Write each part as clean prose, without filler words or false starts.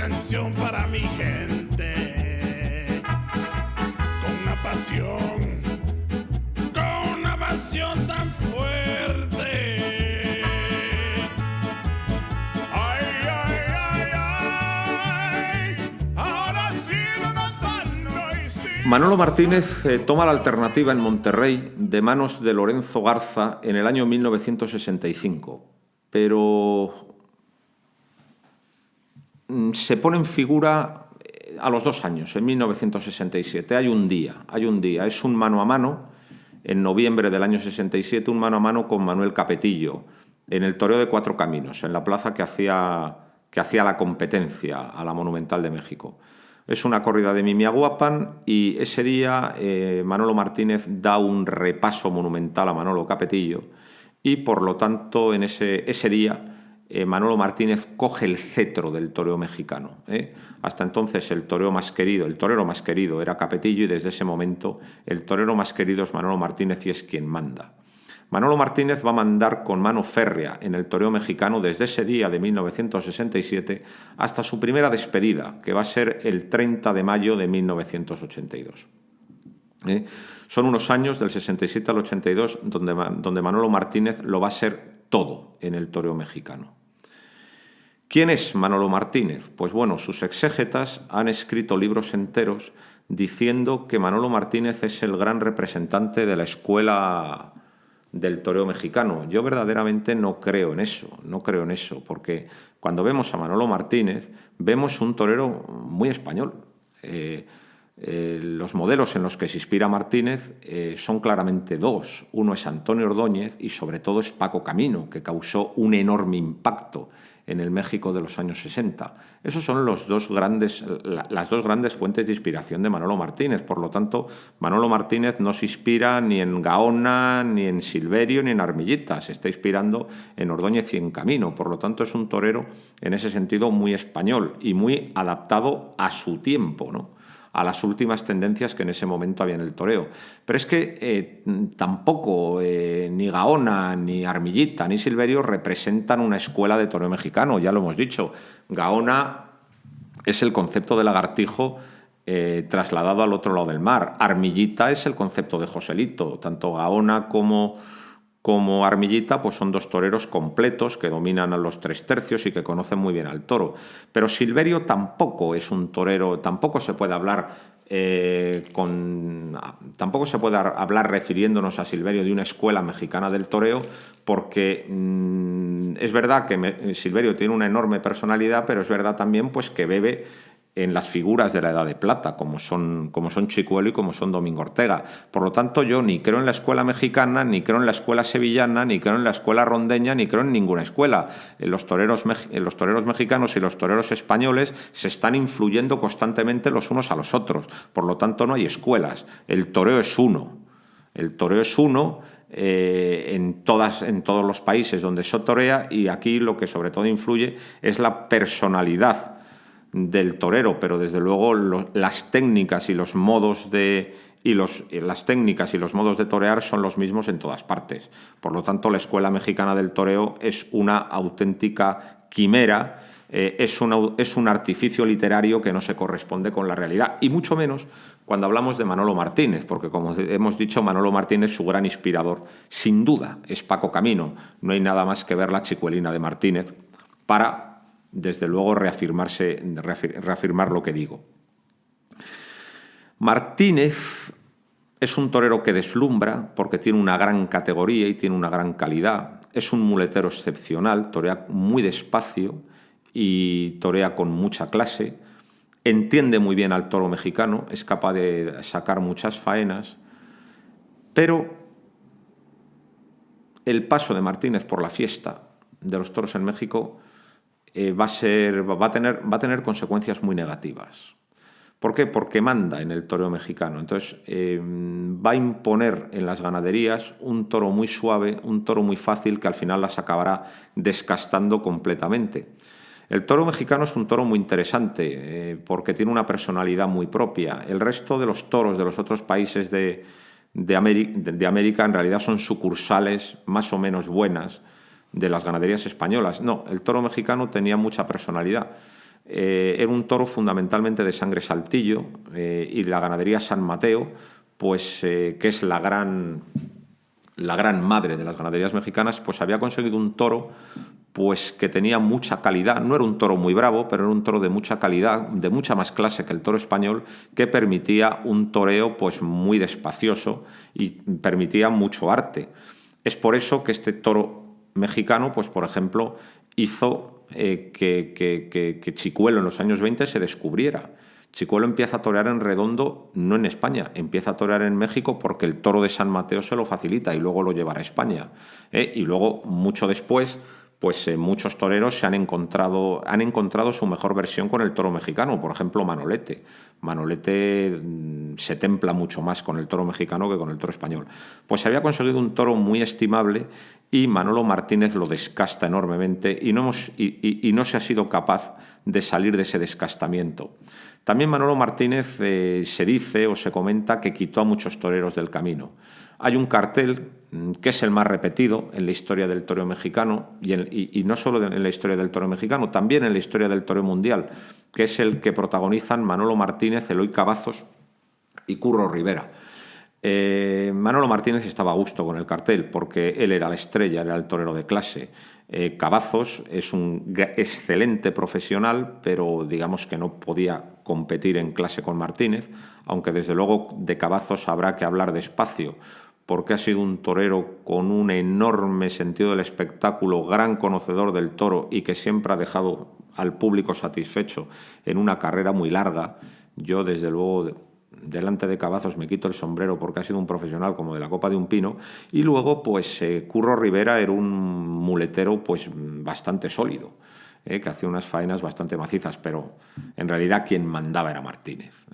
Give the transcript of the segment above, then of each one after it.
canción para mi gente, con una pasión tan fuerte. Ay, ay, ay, ay, ahora sigo cantando y sigo. Manolo Martínez toma la alternativa en Monterrey de manos de Lorenzo Garza en el año 1965, pero se pone en figura a los 2 años, en 1967. Hay un día, es un mano a mano, en noviembre del año 67, un mano a mano con Manuel Capetillo, en el toreo de Cuatro Caminos, en la plaza que hacía la competencia a la Monumental de México. Es una corrida de Mimiaguapan y ese día Manolo Martínez da un repaso monumental a Manolo Capetillo y, por lo tanto, en ese día Manolo Martínez coge el cetro del toreo mexicano. Hasta entonces el torero más querido era Capetillo y desde ese momento el torero más querido es Manolo Martínez y es quien manda. Manolo Martínez va a mandar con mano férrea en el toreo mexicano desde ese día de 1967 hasta su primera despedida, que va a ser el 30 de mayo de 1982. Son unos años, del 67 al 82, donde Manolo Martínez lo va a ser todo en el toreo mexicano. ¿Quién es Manolo Martínez? Pues bueno, sus exégetas han escrito libros enteros diciendo que Manolo Martínez es el gran representante de la escuela del toreo mexicano. Yo verdaderamente no creo en eso, porque cuando vemos a Manolo Martínez vemos un torero muy español. Los modelos en los que se inspira Martínez son claramente dos. Uno es Antonio Ordóñez y sobre todo es Paco Camino, que causó un enorme impacto en el México de los años 60. Esos son las dos grandes fuentes de inspiración de Manolo Martínez. Por lo tanto, Manolo Martínez no se inspira ni en Gaona, ni en Silverio, ni en Armillita. Se está inspirando en Ordóñez y en Camino. Por lo tanto, es un torero en ese sentido muy español y muy adaptado a su tiempo, ¿no?, a las últimas tendencias que en ese momento había en el toreo. Pero es que tampoco ni Gaona, ni Armillita, ni Silverio representan una escuela de toreo mexicano, ya lo hemos dicho. Gaona es el concepto de lagartijo trasladado al otro lado del mar. Armillita es el concepto de Joselito. Tanto Gaona como Armillita pues son dos toreros completos que dominan a los 3 tercios y que conocen muy bien al toro. Pero Silverio tampoco es un torero, tampoco se puede hablar refiriéndonos a Silverio de una escuela mexicana del toreo, porque es verdad que Silverio tiene una enorme personalidad, pero es verdad también pues que bebe en las figuras de la Edad de Plata, como son Chicuelo y como son Domingo Ortega. Por lo tanto, yo ni creo en la escuela mexicana, ni creo en la escuela sevillana, ni creo en la escuela rondeña, ni creo en ninguna escuela. Los toreros mexicanos y los toreros españoles se están influyendo constantemente los unos a los otros. Por lo tanto, no hay escuelas. El toreo es uno. El toreo es uno en todos los países donde se torea, y aquí lo que sobre todo influye es la personalidad del torero, pero desde luego las técnicas y los modos de torear son los mismos en todas partes. Por lo tanto, la escuela mexicana del toreo es una auténtica quimera, es un artificio literario que no se corresponde con la realidad, y mucho menos cuando hablamos de Manolo Martínez, porque como hemos dicho, Manolo Martínez, su gran inspirador, sin duda, es Paco Camino. No hay nada más que ver la chicuelina de Martínez para, desde luego, reafirmar lo que digo. Martínez es un torero que deslumbra porque tiene una gran categoría y tiene una gran calidad. Es un muletero excepcional, torea muy despacio y torea con mucha clase. Entiende muy bien al toro mexicano, es capaz de sacar muchas faenas, pero el paso de Martínez por la fiesta de los toros en México va a tener consecuencias muy negativas. ¿Por qué? Porque manda en el toreo mexicano. Entonces va a imponer en las ganaderías un toro muy suave, un toro muy fácil, que al final las acabará descastando completamente. El toro mexicano es un toro muy interesante porque tiene una personalidad muy propia. El resto de los toros de los otros países de América en realidad son sucursales más o menos buenas de las ganaderías españolas. No, el toro mexicano tenía mucha personalidad. Era un toro fundamentalmente de sangre saltillo, y la ganadería San Mateo, pues, que es la gran madre de las ganaderías mexicanas, pues había conseguido un toro pues que tenía mucha calidad. No era un toro muy bravo, pero era un toro de mucha calidad, de mucha más clase que el toro español, que permitía un toreo pues muy despacioso y permitía mucho arte. Es por eso que este toro mexicano, pues por ejemplo, hizo que Chicuelo en los años 20 se descubriera. Chicuelo empieza a torear en redondo, no en España, empieza a torear en México porque el toro de San Mateo se lo facilita y luego lo llevará a España. Y luego, mucho después, pues muchos toreros han encontrado su mejor versión con el toro mexicano. Por ejemplo, Manolete. Manolete se templa mucho más con el toro mexicano que con el toro español. Pues se había conseguido un toro muy estimable y Manolo Martínez lo descasta enormemente y no se ha sido capaz de salir de ese descastamiento. También Manolo Martínez se dice o se comenta que quitó a muchos toreros del camino. Hay un cartel que es el más repetido en la historia del toreo mexicano, y no solo en la historia del toreo mexicano, también en la historia del toreo mundial, que es el que protagonizan Manolo Martínez, Eloy Cavazos y Curro Rivera. Manolo Martínez estaba a gusto con el cartel porque él era la estrella, era el torero de clase. Cavazos es un excelente profesional, pero digamos que no podía competir en clase con Martínez, aunque desde luego de Cavazos habrá que hablar despacio, porque ha sido un torero con un enorme sentido del espectáculo, gran conocedor del toro y que siempre ha dejado al público satisfecho en una carrera muy larga. Yo, desde luego, delante de Cavazos me quito el sombrero porque ha sido un profesional como de la copa de un pino. Y luego, pues, Curro Rivera era un muletero pues bastante sólido, que hacía unas faenas bastante macizas, pero en realidad quien mandaba era Martínez.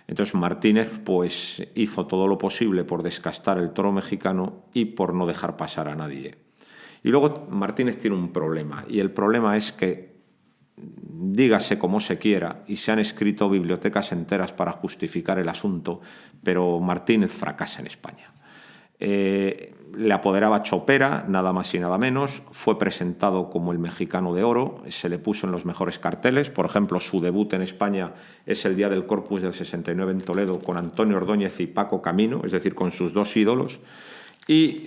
Entonces Martínez pues hizo todo lo posible por descastar el toro mexicano y por no dejar pasar a nadie. Y luego Martínez tiene un problema, y el problema es que, dígase como se quiera, y se han escrito bibliotecas enteras para justificar el asunto, pero Martínez fracasa en España. Le apoderaba Chopera, nada más y nada menos, fue presentado como el mexicano de oro, se le puso en los mejores carteles. Por ejemplo, su debut en España es el día del Corpus del 69 en Toledo con Antonio Ordóñez y Paco Camino, es decir, con sus dos ídolos. Y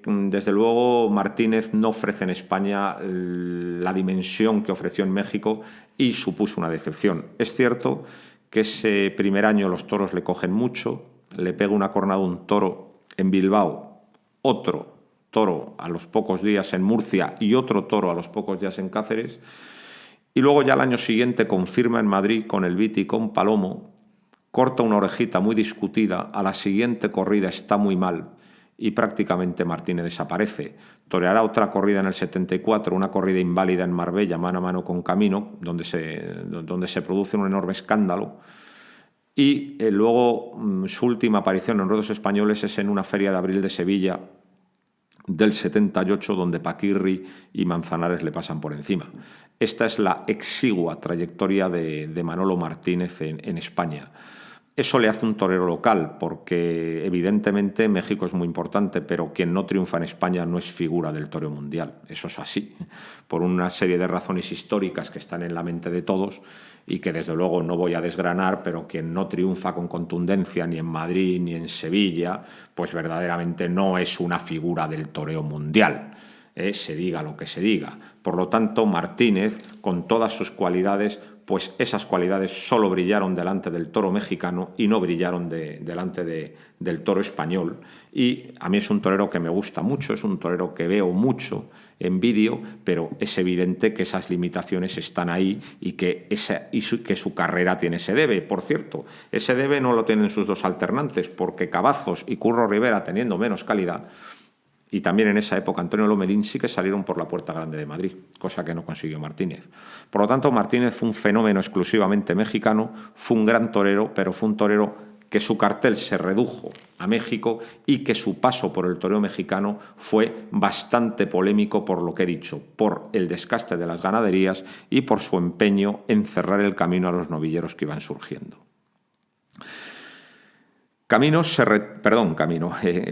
desde luego Martínez no ofrece en España la dimensión que ofreció en México y supuso una decepción. Es cierto que ese primer año los toros le cogen mucho, le pega una cornada un toro en Bilbao, otro toro a los pocos días en Murcia y otro toro a los pocos días en Cáceres. Y luego ya al año siguiente confirma en Madrid con el Viti y con Palomo, corta una orejita muy discutida, a la siguiente corrida está muy mal y prácticamente Martínez desaparece. Toreará otra corrida en el 74, una corrida inválida en Marbella, mano a mano con Camino, donde se produce un enorme escándalo. Y luego su última aparición en ruedos españoles es en una feria de abril de Sevilla del 78, donde Paquirri y Manzanares le pasan por encima. Esta es la exigua trayectoria de Manolo Martínez en España. Eso le hace un torero local, porque evidentemente México es muy importante, pero quien no triunfa en España no es figura del toreo mundial. Eso es así, por una serie de razones históricas que están en la mente de todos y que desde luego no voy a desgranar, pero quien no triunfa con contundencia ni en Madrid ni en Sevilla, pues verdaderamente no es una figura del toreo mundial. Se diga lo que se diga. Por lo tanto, Martínez, con todas sus cualidades, pues esas cualidades solo brillaron delante del toro mexicano y no brillaron delante del toro español. Y a mí es un torero que me gusta mucho, es un torero que veo mucho en vídeo, pero es evidente que esas limitaciones están ahí y que su carrera tiene ese debe. Por cierto, ese debe no lo tienen sus dos alternantes, porque Cavazos y Curro Rivera, teniendo menos calidad, y también en esa época Antonio Lomelín, sí que salieron por la Puerta Grande de Madrid, cosa que no consiguió Martínez. Por lo tanto, Martínez fue un fenómeno exclusivamente mexicano, fue un gran torero, pero fue un torero que su cartel se redujo a México y que su paso por el toreo mexicano fue bastante polémico, por lo que he dicho, por el desgaste de las ganaderías y por su empeño en cerrar el camino a los novilleros que iban surgiendo.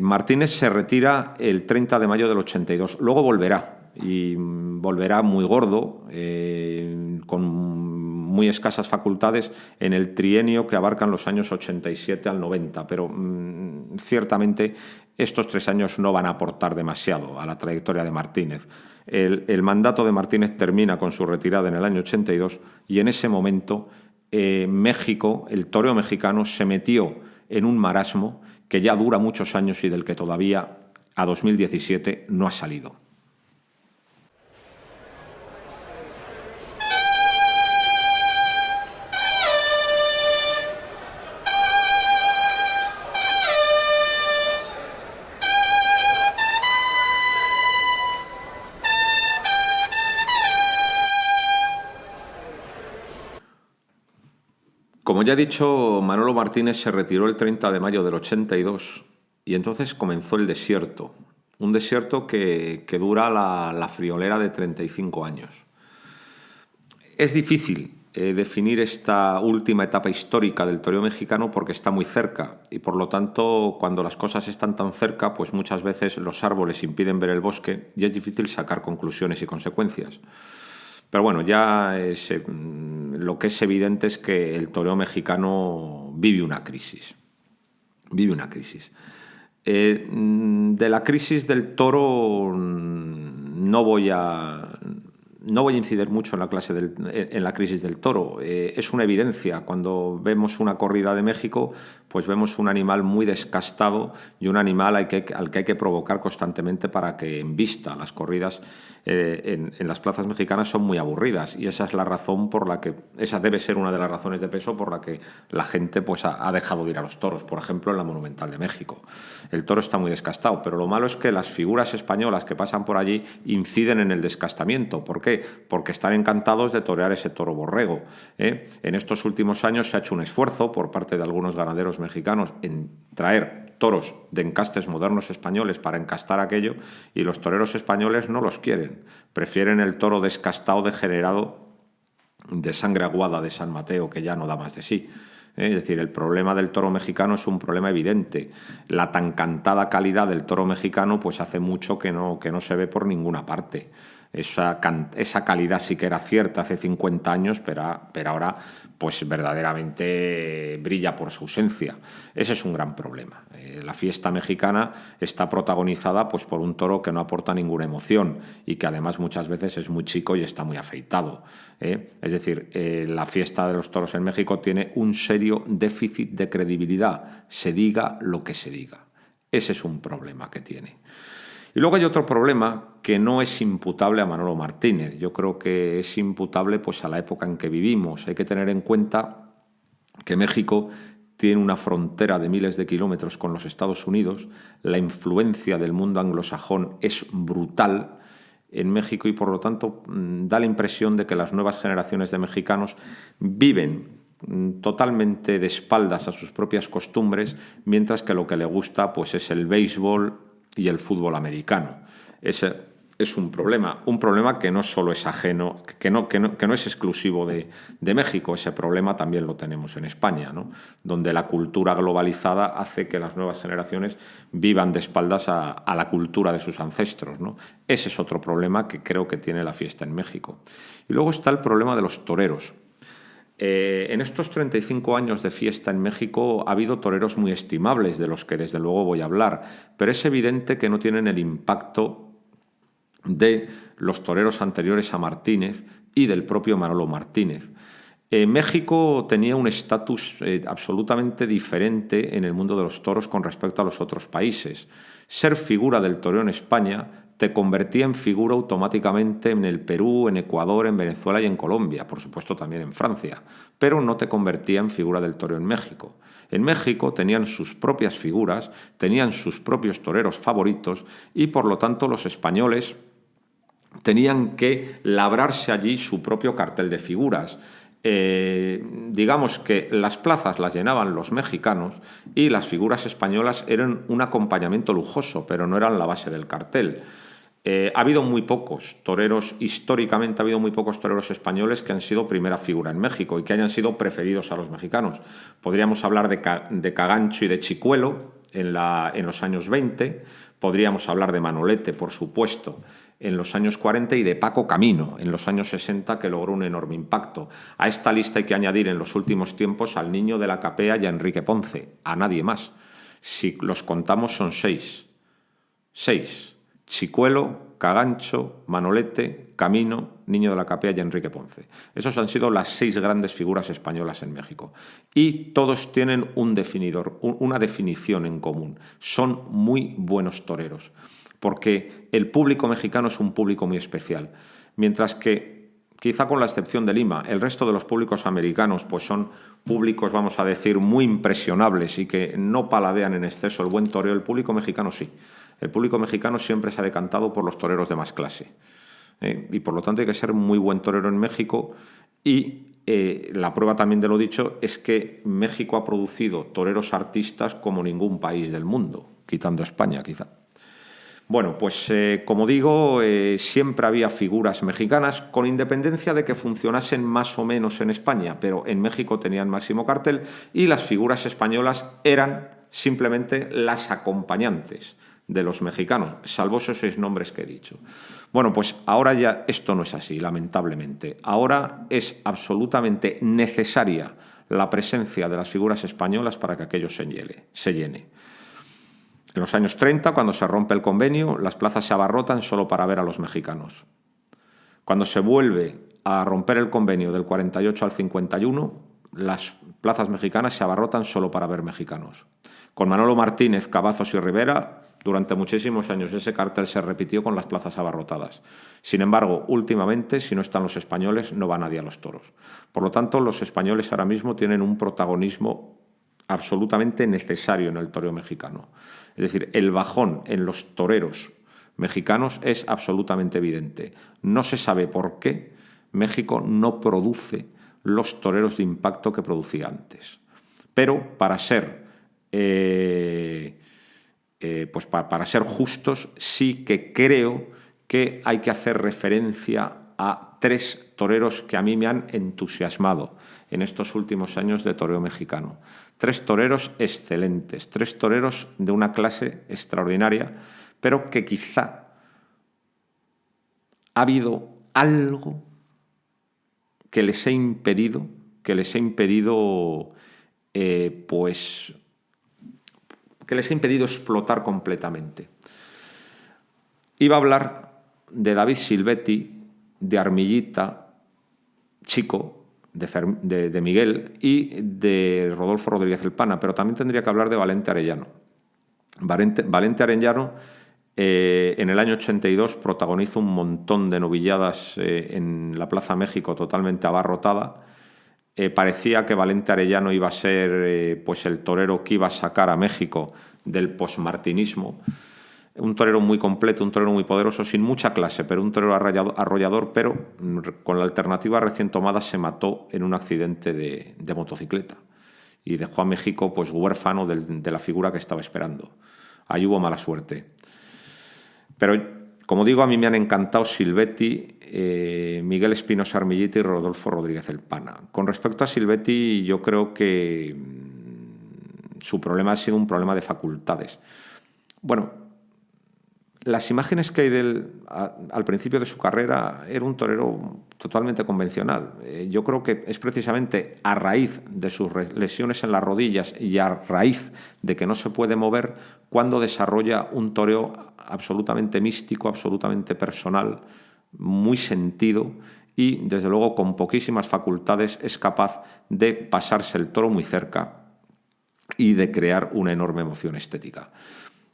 Martínez se retira el 30 de mayo del 82. Luego volverá, y volverá muy gordo, con muy escasas facultades en el trienio que abarcan los años 87 al 90, pero ciertamente estos 3 años no van a aportar demasiado a la trayectoria de Martínez. El mandato de Martínez termina con su retirada en el año 82 y en ese momento México, el toreo mexicano, se metió en un marasmo que ya dura muchos años y del que todavía a 2017 no ha salido. Como ya he dicho, Manolo Martínez se retiró el 30 de mayo del 82 y entonces comenzó el desierto, un desierto que dura la friolera de 35 años. Es difícil definir esta última etapa histórica del toreo mexicano porque está muy cerca y por lo tanto cuando las cosas están tan cerca pues muchas veces los árboles impiden ver el bosque y es difícil sacar conclusiones y consecuencias. Pero bueno, ya lo que es evidente es que el toreo mexicano vive una crisis. Vive una crisis. De la crisis del toro no voy a incidir mucho en la crisis del toro. Es una evidencia. Cuando vemos una corrida de México, pues vemos un animal muy descastado y un animal al que hay que provocar constantemente para que embista. Las corridas en las plazas mexicanas son muy aburridas y esa es la razón por la que, esa debe ser una de las razones de peso por la que la gente pues ha dejado de ir a los toros, por ejemplo en la Monumental de México. El toro está muy descastado, pero lo malo es que las figuras españolas que pasan por allí inciden en el descastamiento. ¿Por qué? Porque están encantados de torear ese toro borrego. En estos últimos años se ha hecho un esfuerzo por parte de algunos ganaderos mexicanos en traer toros de encastes modernos españoles para encastar aquello y los toreros españoles no los quieren. Prefieren el toro descastado, degenerado, de sangre aguada de San Mateo, que ya no da más de sí. Es decir, el problema del toro mexicano es un problema evidente. La tan cantada calidad del toro mexicano pues hace mucho que no se ve por ninguna parte. Esa calidad sí que era cierta hace 50 años, pero ahora pues verdaderamente brilla por su ausencia. Ese es un gran problema. La fiesta mexicana está protagonizada pues por un toro que no aporta ninguna emoción y que además muchas veces es muy chico y está muy afeitado. Es decir, la fiesta de los toros en México tiene un serio déficit de credibilidad, se diga lo que se diga. Ese es un problema que tiene. Y luego hay otro problema que no es imputable a Manolo Martínez. Yo creo que es imputable pues, a la época en que vivimos. Hay que tener en cuenta que México tiene una frontera de miles de kilómetros con los Estados Unidos. La influencia del mundo anglosajón es brutal en México y por lo tanto da la impresión de que las nuevas generaciones de mexicanos viven totalmente de espaldas a sus propias costumbres, mientras que lo que le gusta pues, es el béisbol y el fútbol americano. Ese es un problema que no solo es ajeno, que no es exclusivo de México. Ese problema también lo tenemos en España, ¿no? Donde la cultura globalizada hace que las nuevas generaciones vivan de espaldas a la cultura de sus ancestros, ¿no? Ese es otro problema que creo que tiene la fiesta en México. Y luego está el problema de los toreros. En estos 35 años de fiesta en México ha habido toreros muy estimables, de los que desde luego voy a hablar, pero es evidente que no tienen el impacto de los toreros anteriores a Martínez y del propio Manolo Martínez. México tenía un estatus absolutamente diferente en el mundo de los toros con respecto a los otros países. Ser figura del toreo en España te convertía en figura automáticamente en el Perú, en Ecuador, en Venezuela y en Colombia, por supuesto también en Francia, pero no te convertía en figura del toreo en México. En México tenían sus propias figuras, tenían sus propios toreros favoritos y por lo tanto los españoles tenían que labrarse allí su propio cartel de figuras. Digamos que las plazas las llenaban los mexicanos y las figuras españolas eran un acompañamiento lujoso, pero no eran la base del cartel. Ha habido muy pocos toreros, históricamente ha habido muy pocos toreros españoles que han sido primera figura en México y que hayan sido preferidos a los mexicanos. Podríamos hablar de Cagancho y de Chicuelo en los años 20, Podríamos hablar de Manolete, por supuesto, en los años 40 y de Paco Camino en los años 60, que logró un enorme impacto. A esta lista hay que añadir en los últimos tiempos al Niño de la Capea y a Enrique Ponce, a nadie más. Si los contamos son 6. 6. Chicuelo, Cagancho, Manolete, Camino, Niño de la Capea y Enrique Ponce. Esos han sido las 6 grandes figuras españolas en México. Y todos tienen un definidor, una definición en común. Son muy buenos toreros, porque el público mexicano es un público muy especial. Mientras que, quizá con la excepción de Lima, el resto de los públicos americanos pues son públicos, vamos a decir, muy impresionables y que no paladean en exceso el buen toreo, el público mexicano sí. El público mexicano siempre se ha decantado por los toreros de más clase. Y por lo tanto hay que ser muy buen torero en México. Y la prueba también de lo dicho es que México ha producido toreros artistas como ningún país del mundo, quitando España quizá. Bueno, pues como digo, siempre había figuras mexicanas, con independencia de que funcionasen más o menos en España, pero en México tenían máximo cartel y las figuras españolas eran simplemente las acompañantes de los mexicanos, salvo esos 6 nombres que he dicho. Bueno, pues ahora ya esto no es así, lamentablemente. Ahora es absolutamente necesaria la presencia de las figuras españolas para que aquello se llene. En los años 30, cuando se rompe el convenio, las plazas se abarrotan solo para ver a los mexicanos. Cuando se vuelve a romper el convenio del 48 al 51, las plazas mexicanas se abarrotan solo para ver mexicanos. Con Manolo Martínez, Cavazos y Rivera, durante muchísimos años ese cartel se repitió con las plazas abarrotadas. Sin embargo, últimamente, si no están los españoles, no va nadie a los toros. Por lo tanto, los españoles ahora mismo tienen un protagonismo absolutamente necesario en el toreo mexicano. Es decir, el bajón en los toreros mexicanos es absolutamente evidente. No se sabe por qué México no produce los toreros de impacto que producía antes. Pero para ser para ser justos, sí que creo que hay que hacer referencia a 3 toreros que a mí me han entusiasmado en estos últimos años de toreo mexicano. 3 toreros excelentes, 3 toreros de una clase extraordinaria, pero que quizá ha habido algo que les he impedido explotar completamente. Iba a hablar de David Silvetti, de Armillita, Chico, de Miguel y de Rodolfo Rodríguez El Pana, pero también tendría que hablar de Valente Arellano. Valente Arellano en el año 82 protagonizó un montón de novilladas en la Plaza México totalmente abarrotada. Parecía que Valente Arellano iba a ser pues el torero que iba a sacar a México del posmartinismo. Un torero muy completo, un torero muy poderoso, sin mucha clase, pero un torero arrollador, pero con la alternativa recién tomada se mató en un accidente de motocicleta y dejó a México pues huérfano de la figura que estaba esperando. Ahí hubo mala suerte. Pero, como digo, a mí me han encantado Silvetti, Miguel Espinosa Armillita y Rodolfo Rodríguez El Pana. Con respecto a Silvetti, yo creo que su problema ha sido un problema de facultades. Bueno, las imágenes que hay de él al principio de su carrera era un torero totalmente convencional. Yo creo que es precisamente a raíz de sus lesiones en las rodillas y a raíz de que no se puede mover cuando desarrolla un toreo absolutamente místico, absolutamente personal, muy sentido y, desde luego, con poquísimas facultades es capaz de pasarse el toro muy cerca y de crear una enorme emoción estética.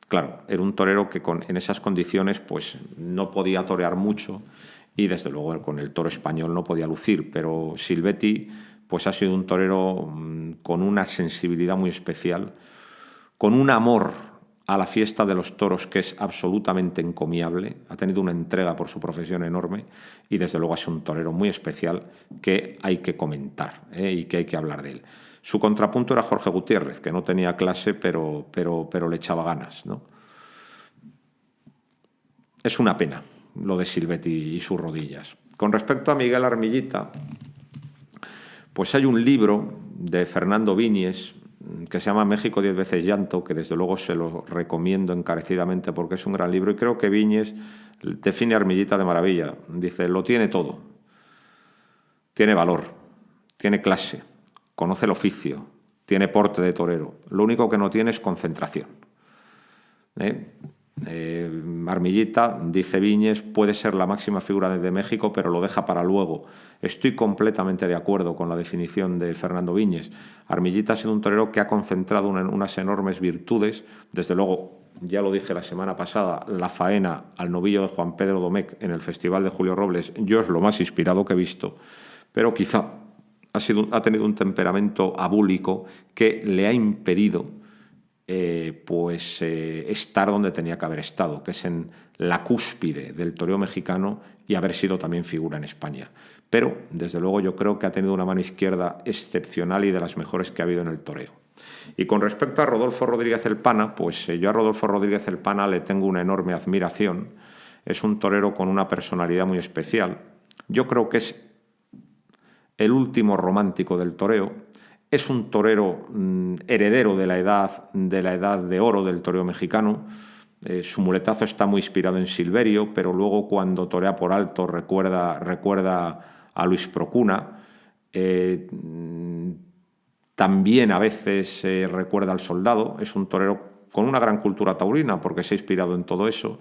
Claro, era un torero que en esas condiciones pues no podía torear mucho y desde luego con el toro español no podía lucir, pero Silvetti pues ha sido un torero con una sensibilidad muy especial, con un amor a la fiesta de los toros que es absolutamente encomiable, ha tenido una entrega por su profesión enorme y desde luego es un torero muy especial que hay que comentar y que hay que hablar de él. Su contrapunto era Jorge Gutiérrez, que no tenía clase, pero le echaba ganas, ¿no? Es una pena lo de Silvetti y sus rodillas. Con respecto a Miguel Armillita, pues hay un libro de Fernando Viñes que se llama México 10 veces llanto, que desde luego se lo recomiendo encarecidamente porque es un gran libro, y creo que Viñes define a Armillita de maravilla. Dice, lo tiene todo. Tiene valor, tiene clase, conoce el oficio, tiene porte de torero. Lo único que no tiene es concentración. Armillita, dice Viñes, puede ser la máxima figura de México, pero lo deja para luego. Estoy completamente de acuerdo con la definición de Fernando Viñes. Armillita ha sido un torero que ha concentrado unas enormes virtudes. Desde luego, ya lo dije la semana pasada, la faena al novillo de Juan Pedro Domecq en el Festival de Julio Robles, yo es lo más inspirado que he visto, pero quizá ha tenido un temperamento abúlico que le ha impedido estar donde tenía que haber estado, que es en la cúspide del toreo mexicano y haber sido también figura en España. Pero, desde luego, yo creo que ha tenido una mano izquierda excepcional y de las mejores que ha habido en el toreo. Y con respecto a Rodolfo Rodríguez el Pana, pues yo a Rodolfo Rodríguez el Pana le tengo una enorme admiración. Es un torero con una personalidad muy especial. Yo creo que es el último romántico del toreo. Es un torero heredero de la edad de oro del toreo mexicano. Su muletazo está muy inspirado en Silverio, pero luego cuando torea por alto recuerda a Luis Procuna. También a veces recuerda al Soldado. Es un torero con una gran cultura taurina porque se ha inspirado en todo eso.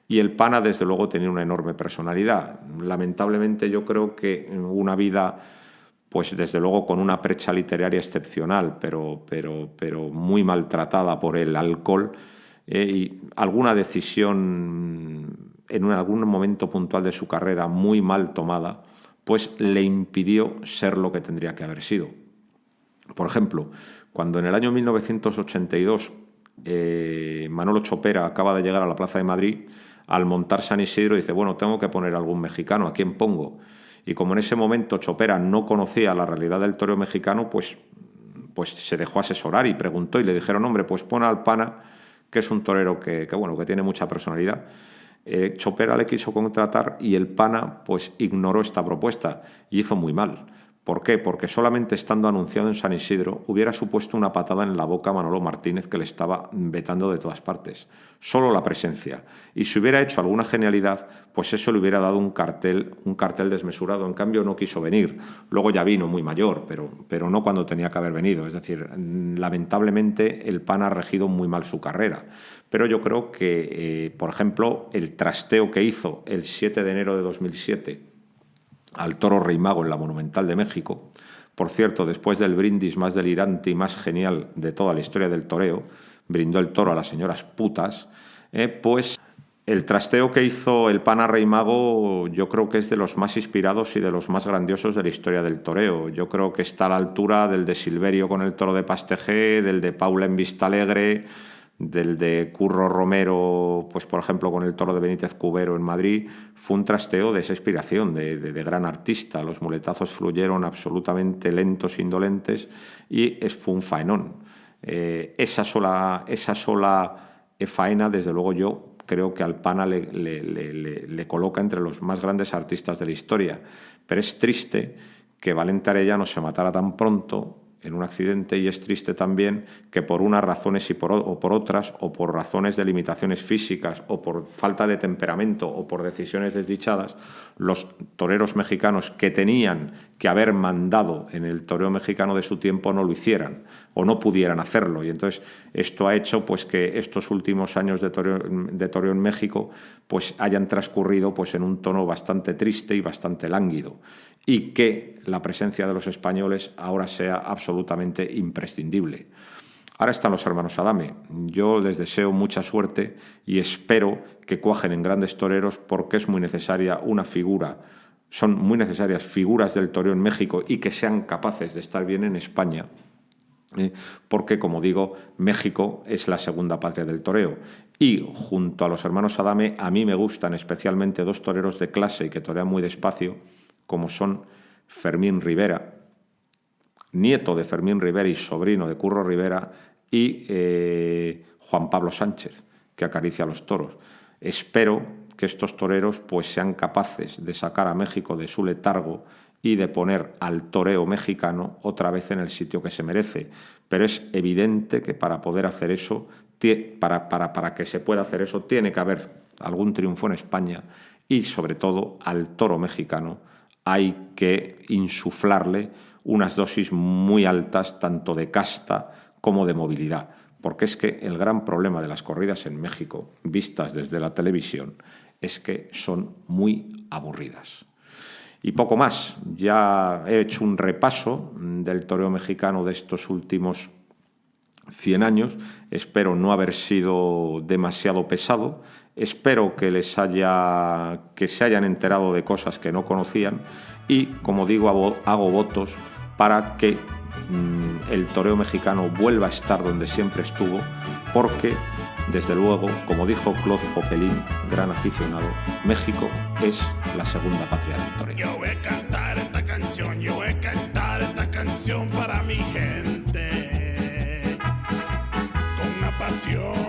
Y el Pana, desde luego, tenía una enorme personalidad. Lamentablemente, yo creo que una vida, pues desde luego con una brecha literaria excepcional, pero muy maltratada por el alcohol, y alguna decisión en algún momento puntual de su carrera muy mal tomada, pues le impidió ser lo que tendría que haber sido. Por ejemplo, cuando en el año 1982 Manolo Chopera acaba de llegar a la Plaza de Madrid, al montar San Isidro dice, bueno, tengo que poner algún mexicano, ¿a quién pongo? Y como en ese momento Chopera no conocía la realidad del toreo mexicano, pues se dejó asesorar y preguntó y le dijeron, hombre, pues pon al Pana, que es un torero que tiene mucha personalidad. Chopera le quiso contratar y el Pana pues ignoró esta propuesta y hizo muy mal. ¿Por qué? Porque solamente estando anunciado en San Isidro hubiera supuesto una patada en la boca a Manolo Martínez, que le estaba vetando de todas partes. Solo la presencia. Y si hubiera hecho alguna genialidad, pues eso le hubiera dado un cartel desmesurado. En cambio, no quiso venir. Luego ya vino muy mayor, pero no cuando tenía que haber venido. Es decir, lamentablemente el Pana ha regido muy mal su carrera. Pero yo creo que, por ejemplo, el trasteo que hizo el 7 de enero de 2007 al toro Rey Mago en la Monumental de México, por cierto, después del brindis más delirante y más genial de toda la historia del toreo, brindó el toro a las señoras putas, pues el trasteo que hizo el Pana Rey Mago yo creo que es de los más inspirados y de los más grandiosos de la historia del toreo. Yo creo que está a la altura del de Silverio con el toro de Pastegé, del de Paula en Vistalegre, del de Curro Romero, pues por ejemplo con el toro de Benítez Cubero en Madrid. Fue un trasteo de esa inspiración, de gran artista. Los muletazos fluyeron absolutamente lentos, indolentes, y fue un faenón. Esa sola faena, desde luego, yo creo que al Pana le coloca entre los más grandes artistas de la historia. Pero es triste que Valente Arellano se matara tan pronto en un accidente, y es triste también que por unas razones o por otras, o por razones de limitaciones físicas, o por falta de temperamento, o por decisiones desdichadas, los toreros mexicanos que tenían que haber mandado en el toreo mexicano de su tiempo no lo hicieran, o no pudieran hacerlo. Y entonces esto ha hecho pues que estos últimos años de toreo en México pues hayan transcurrido pues en un tono bastante triste y bastante lánguido, y que la presencia de los españoles ahora sea absolutamente imprescindible. Ahora están los hermanos Adame. Yo les deseo mucha suerte y espero que cuajen en grandes toreros, porque es muy necesaria una figura. Son muy necesarias figuras del toreo en México y que sean capaces de estar bien en España, porque, como digo, México es la segunda patria del toreo. Y junto a los hermanos Adame, a mí me gustan especialmente dos toreros de clase y que torean muy despacio, como son Fermín Rivera, nieto de Fermín Rivera y sobrino de Curro Rivera, y Juan Pablo Sánchez, que acaricia a los toros. Espero que estos toreros pues sean capaces de sacar a México de su letargo y de poner al toreo mexicano otra vez en el sitio que se merece, pero es evidente que para poder hacer eso, para que se pueda hacer eso, tiene que haber algún triunfo en España y, sobre todo, al toro mexicano hay que insuflarle unas dosis muy altas, tanto de casta como de movilidad, porque es que el gran problema de las corridas en México, vistas desde la televisión, es que son muy aburridas. Y poco más, ya he hecho un repaso del toreo mexicano de estos últimos 100 años, espero no haber sido demasiado pesado, espero que se hayan enterado de cosas que no conocían y, como digo, hago votos para que el toreo mexicano vuelva a estar donde siempre estuvo, porque, desde luego, como dijo Claude Popelin, gran aficionado, México es la segunda patria del toreo. Yo voy a cantar esta canción, yo voy a cantar esta canción para mi gente, con una pasión